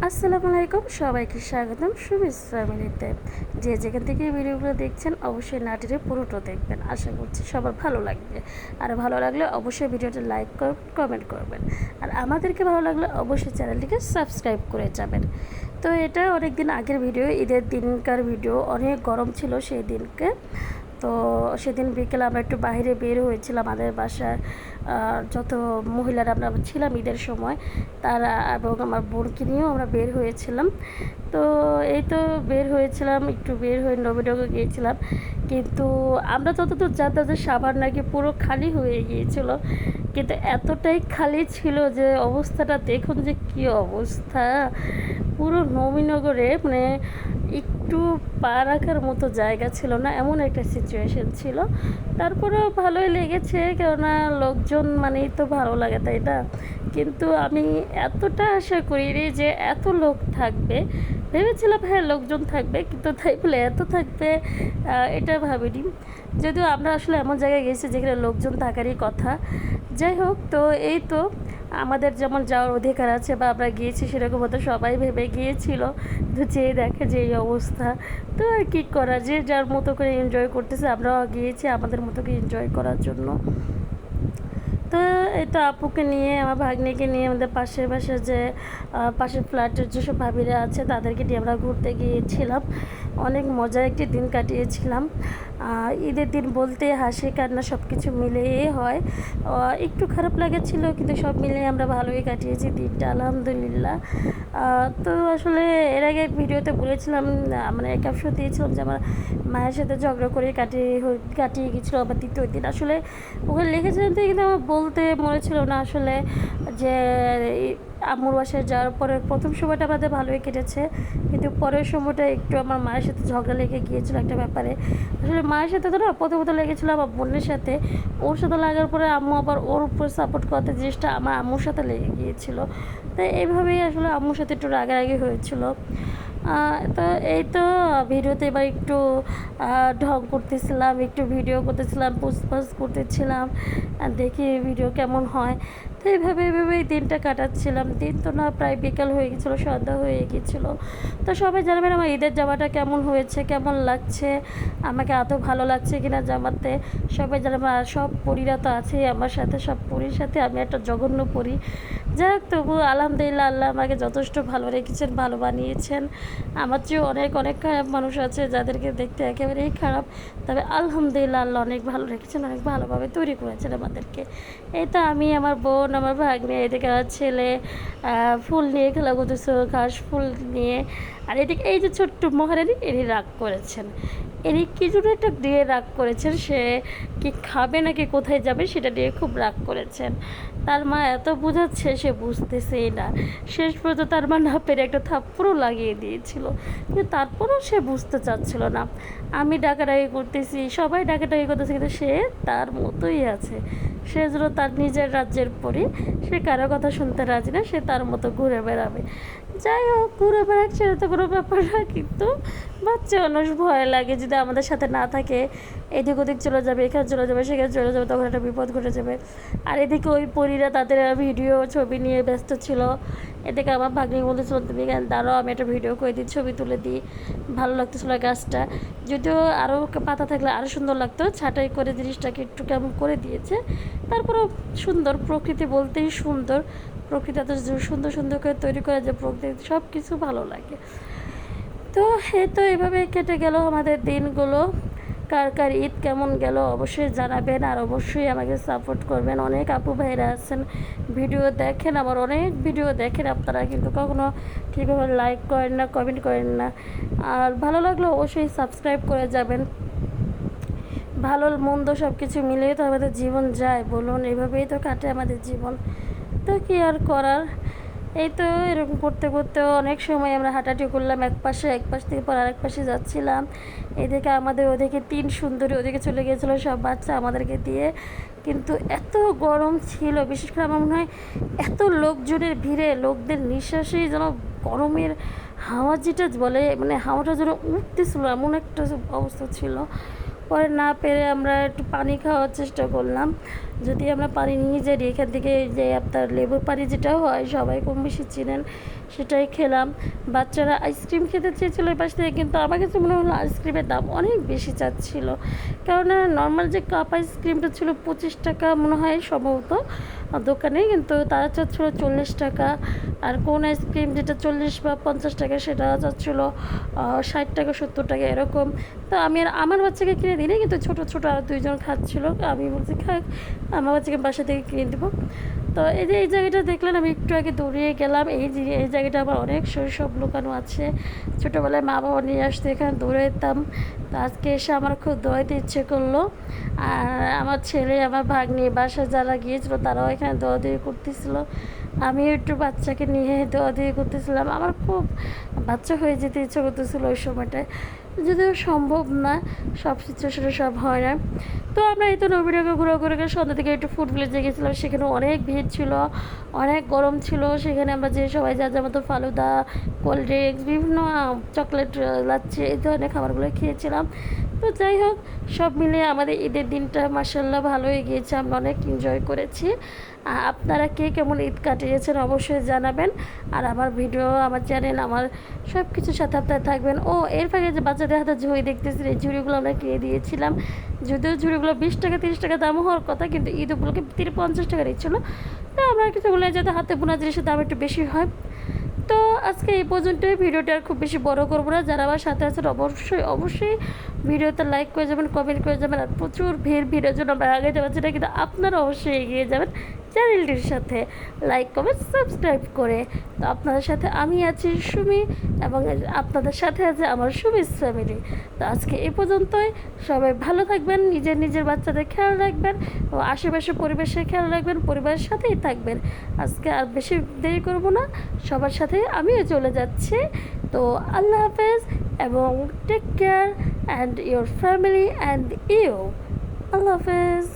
আসসালামু আলাইকুম, সবাইকে স্বাগতম সুমিস ফ্যামিলিতে। যে যেখান থেকে ভিডিওগুলো দেখছেন অবশ্যই নাটিরে পুরোটা দেখবেন, আশা করছি সবার ভালো লাগবে। আর ভালো লাগলে অবশ্যই ভিডিওটা লাইক করবেন, কমেন্ট করবেন। আর আমাদেরকে ভালো লাগলে অবশ্যই চ্যানেলটিকে সাবস্ক্রাইব করে যাবেন। তো এটা অনেক দিন আগের ভিডিও, ঈদের দিনকার ভিডিও। অনেক গরম ছিল সেই দিনকে। তো সেদিন বিকেলে আমরা একটু বাইরে বের হয়েছিলাম, আমাদের বাসায় যত মহিলারা আমরা ছিলাম ঈদের সময় তারা এবং আমার বোনকে নিয়েও আমরা বের হয়েছিলাম। তো এই তো বের হয়েছিলাম, একটু বের হয়ে নবীনগর গিয়েছিলাম। কিন্তু আমরা যতদূর জানতাম যে সাভার নাকি পুরো খালি হয়ে গিয়েছিল, কিন্তু এতটাই খালি ছিল যে অবস্থাটা দেখুন যে কী অবস্থা। পুরো নবীনগরে মানে একটু পা রাখার মতো জায়গা ছিল না, এমন একটা সিচুয়েশন ছিল। তারপরেও ভালোই লেগেছে, কেননা লোকজন মানেই তো ভালো লাগে, তাই না? কিন্তু আমি এতটা আশা করিনি যে এত লোক থাকবে। ভেবেছিলাম হ্যাঁ লোকজন থাকবে, কিন্তু তাই বলে এত থাকবে এটা ভাবিনি। যদিও আমরা আসলে এমন জায়গায় গেছি যেখানে লোকজন থাকারই কথা। যাই হোক, তো এই তো আমাদের যেমন যাওয়ার অধিকার আছে বা আমরা গিয়েছি সেরকম হয়তো সবাই ভেবে গিয়েছিল, তো যেয়ে দেখে যে এই অবস্থা। তো আর কী করা, যে যার মতো করে এনজয় করতেছে, আমরাও গিয়েছি আমাদের মতো করে এনজয় করার জন্য। তো এই তো আপুকে নিয়ে, আমার ভাগ্নিকে নিয়ে, আমাদের পাশের যে পাশের ফ্ল্যাটের যেসব ভাবিরা আছে তাদেরকে নিয়ে আমরা ঘুরতে গিয়েছিলাম। অনেক মজার একটি দিন কাটিয়েছিলাম। ঈদের দিন বলতে হাসি কান্না সব কিছু মিলিয়ে হয়। একটু খারাপ লাগেছিল, কিন্তু সব মিলিয়ে আমরা ভালোই কাটিয়েছি দিনটা, আলহামদুলিল্লাহ। তো আসলে এর আগে ভিডিওতে বলেছিলাম, মানে ক্যাপশন দিয়েছিলাম যে আমার মায়ের সাথে ঝগড়া করে কাটিয়ে গেছিলো আমার দ্বিতীয় দিন। আসলে ওখানে লিখেছিলাম তো, কিন্তু আমার বলতে মনে ছিল না আসলে যে আম্মুর বাসায় যাওয়ার পরে প্রথম সময়টা আমাদের ভালোই কেটেছে, কিন্তু পরের সময়টা একটু আমার মায়ের সাথে ঝগড়া লেগে গিয়েছিলো একটা ব্যাপারে। আসলে মায়ের সাথে তো না, প্রথমত লেগেছিলো আমার বোনের সাথে। ওর সাথে লাগার পরে আম্মু আবার ওর উপর সাপোর্ট করতে, জিনিসটা আমার আম্মুর সাথে লেগে গিয়েছিলো। তো এইভাবেই আসলে আম্মুর সাথে একটু রাগারাগি হয়েছিল। তো এই তো ভিডিওতে এবার একটু ঢং করতেছিলাম, একটু ভিডিও করতেছিলাম, পোস্ট করতেছিলাম, দেখি ভিডিও কেমন হয়। তো এইভাবেই দিনটা কাটাচ্ছিলাম। দিন তো না, প্রায় বিকাল হয়ে গেছিলো, সন্ধ্যা হয়ে গিয়েছিলো। তো সবাই জানাবেন আমার ঈদের জামাটা কেমন হয়েছে, কেমন লাগছে, আমাকে এত ভালো লাগছে কিনা জামাতে। সবাই জানাবেন। আর সব পরীরা তো আছেই আমার সাথে, সব পরীর সাথে আমি একটা জঘন্য পরী। যাই হোক, তবু আলহামদুলিল্লাহ, আল্লাহ আমাকে যথেষ্ট ভালো রেখেছেন, ভালো বানিয়েছেন। আমার চেয়েও অনেক অনেক খারাপ মানুষ আছে যাদেরকে দেখতে একেবারেই খারাপ, তবে আলহামদুলিল্লাহ আল্লাহ অনেক ভালো রেখেছেন, অনেক ভালোভাবে তৈরি করেছেন আমাদেরকে। এই তো আমি, আমার বোন, আমার ভাগ্নে, এদিকে আমার ছেলে ফুল নিয়ে খেলা করতেছে, ঘাস ফুল নিয়ে। আর এদিকে এই যে ছোট্ট মহারানী, এরই রাগ করেছেন, এরই কি জন্য একটা দিয়ে রাগ করেছেন, সে কি খাবে নাকি কোথায় যাবে সেটা নিয়ে খুব রাগ করেছেন। তার মা এত বোঝাচ্ছে, সে বুঝতেছেই না। শেষ পর্যন্ত তার মা না পেরে একটা থাপ্পড়ও লাগিয়ে দিয়েছিল, কিন্তু তারপরেও সে বুঝতে চাচ্ছিল না। আমি ডাকাডাকি করতেছি, সবাই ডাকাডাকি করতেছে, কিন্তু সে তার মতোই আছে। সে যেন তার নিজের রাজ্যের পরী, সে কারো কথা শুনতে রাজি না, সে তার মতো ঘুরে বেড়াবে। যাই হোক, ঘুরে বেড়াচ্ছে, সেটা তো কোনো ব্যাপার না, কিন্তু বাচ্চা মানুষ ভয় লাগে, যদি আমাদের সাথে না থাকে, এদিক ওদিক চলে যাবে, এখানে চলে যাবে, সেখানে চলে যাবে, তখন একটা বিপদ ঘটে যাবে। আর এদিকে ওই পরীরা তাদের ভিডিও ছবি নিয়ে ব্যস্ত ছিল। এদিকে আমার ভাগ্নি বলতেছিল তুমি এখানে দাঁড়াও, আমি একটা ভিডিও করে দিই, ছবি তুলে দিই। ভালো লাগতেছিলো গাছটা, যদিও আরও পাতা থাকলে আরও সুন্দর লাগতো, ছাঁটাই করে জিনিসটাকে একটু কেমন করে দিয়েছে। তারপরেও সুন্দর, প্রকৃতি বলতেই সুন্দর। প্রকৃতি এত সুন্দর সুন্দর করে তৈরি করে যে প্রকৃতি সব কিছু ভালো লাগে। তো এই তো এভাবে কেটে গেল আমাদের দিনগুলো। কার কার ঈদ কেমন গেল অবশ্যই জানাবেন, আর অবশ্যই আমাকে সাপোর্ট করবেন। অনেক আপু ভাইরা আছেন, ভিডিও দেখেন, আমার অনেক ভিডিও দেখেন আপনারা, কিন্তু কখনো ঠিকভাবে লাইক করেন না, কমেন্ট করেন না। আর ভালো লাগলে অবশ্যই সাবস্ক্রাইব করে যাবেন। ভালো মন্দ সব কিছু মিলিয়ে তো আমাদের জীবন যায়, বলুন, এভাবেই তো কাটে আমাদের জীবন। তো কী আর করার। এই তো এরকম করতে করতে অনেক সময় আমরা হাঁটাহাঁটি করলাম, এক পাশ থেকে পর আরেক পাশে যাচ্ছিলাম। এদিকে আমাদের ওদিকে তিন সুন্দরী ওদিকে চলে গিয়েছিলো সব বাচ্চা আমাদেরকে দিয়ে। কিন্তু এত গরম ছিল, বিশেষ করে আমার মনে হয় এত লোকজনের ভিড়ে লোকদের নিঃশ্বাসেই যেন গরমের হাওয়া যেটা বলে, মানে হাওয়াটা যেন উঠতেছিল, এমন একটা অবস্থা ছিল। পরে না পেরে আমরা একটু পানি খাওয়ার চেষ্টা করলাম, যদি আমরা পানি নিয়ে যাই এখান থেকে যে আপনার লেবুর পানি যেটা হয় সবাই কম বেশি চিনেন, সেটাই খেলাম। বাচ্চারা আইসক্রিম খেতে চেয়েছিলো এই পাশ থেকে, কিন্তু আমার কাছে মনে হলো আইসক্রিমের দাম অনেক বেশি চাচ্ছিল। কেননা নর্মাল যে কাপ আইসক্রিমটা ছিল 25 টাকা মনে হয় সম্ভবত দোকানে, কিন্তু তারা চাচ্ছিলো 40 টাকা। আর কোন আইসক্রিম যেটা 40 বা 50 টাকা সেটা চাচ্ছিলো 60 টাকা 70 টাকা এরকম। তো আমি আর আমার বাচ্চাকে কিনে দিই, কিন্তু ছোটো ছোটো আর দুইজন খাচ্ছিলো, আমি বলছি খাক, আমার বাচ্চাকে বাসা থেকে কিনে দেবো। তো এই যে এই জায়গাটা দেখলেন, আমি একটু আগে দৌড়িয়ে গেলাম। এই জায়গাটা আমার অনেক শৈশব লুকানো আছে। ছোটোবেলায় মা বাবা নিয়ে আসতে এখানে দৌড়াইতাম। তো আজকে এসে আমার খুব দৌড়াইতে ইচ্ছে করলো। আর আমার ছেলে আমার ভাগ্নি বাসা যারা গিয়েছিলো তারাও এখানে দৌড়াদৌড়ি করতেছিলো। আমি একটু বাচ্চাকে নিয়ে দৌড়াদৌড়ি করতেছিলাম। আমার খুব বাচ্চা হয়ে যেতে ইচ্ছে করতেছিলো ওই সময়টায়, যদিও সম্ভব না, সব সিচুয়েশনে সব হয় না। তো আমরা এই তো নবীনগর ঘোরাঘুরি করে সন্ধ্যা থেকে একটু ফুড ভিলেজে গেছিলাম। সেখানে অনেক ভিড় ছিল, অনেক গরম ছিল। সেখানে আমরা যে সবাই যার মতো ফালুদা, কোল্ড ড্রিঙ্কস, বিভিন্ন চকলেট, লাচ্ছি এই ধরনের খাবারগুলো খেয়েছিলাম। তো যাই হোক, সব মিলিয়ে আমাদের ঈদের দিনটা মাশাআল্লাহ ভালোই গিয়েছে, আমরা অনেক এনজয় করেছি। আপনারা কে কেমন ঈদ কাটিয়েছেন অবশ্যই জানাবেন। আর আমার ভিডিও, আমার চ্যানেল, আমার সব কিছুর সাথে আপনারা থাকবেন। ও এর ফাঁকে যে বাচ্চাদের হাতে ঝুড়ি দেখতেছেন, এই ঝুড়িগুলো আমরা কিনে দিয়েছিলাম। যদিও ঝুড়িগুলো 20 টাকা 30 টাকা দাম হওয়ার কথা, কিন্তু ঈদ উপলক্ষে 50 টাকা দিচ্ছিলো। তো আমরা কিছু বলে যাতে হাতে বোনা জিনিসের দাম একটু বেশি হয়। তো আজকে এই পর্যন্তই, ভিডিওটা আর খুব বেশি বড় করবো না। যারা আমার সাথে আছেন অবশ্যই অবশ্যই ভিডিওতে লাইক করে যাবেন, কমেন্ট করে যাবেন। আর প্রচুর ভিড়ের জন্য আমরা আগে যাচ্ছি না, কিন্তু আপনারা অবশ্যই এগিয়ে যাবেন চ্যানেলটির সাথে লাইক কমেন্ট সাবস্ক্রাইব করে। তো আপনাদের সাথে আমি আছি সুমি, এবং আপনাদের সাথে আছে আমার সুমিস ফ্যামিলি। তো আজকে এই পর্যন্তই, সবাই ভালো থাকবেন, নিজের বাচ্চাদের খেয়াল রাখবেন ও আশেপাশে পরিবেশের খেয়াল রাখবেন, পরিবারের সাথেই থাকবেন। আজকে আর বেশি দেরি করব না, সবার সাথে আমিও চলে যাচ্ছি। তো আল্লাহ হাফেজ, এবং take care and your family and you. আল্লাহ হাফেজ।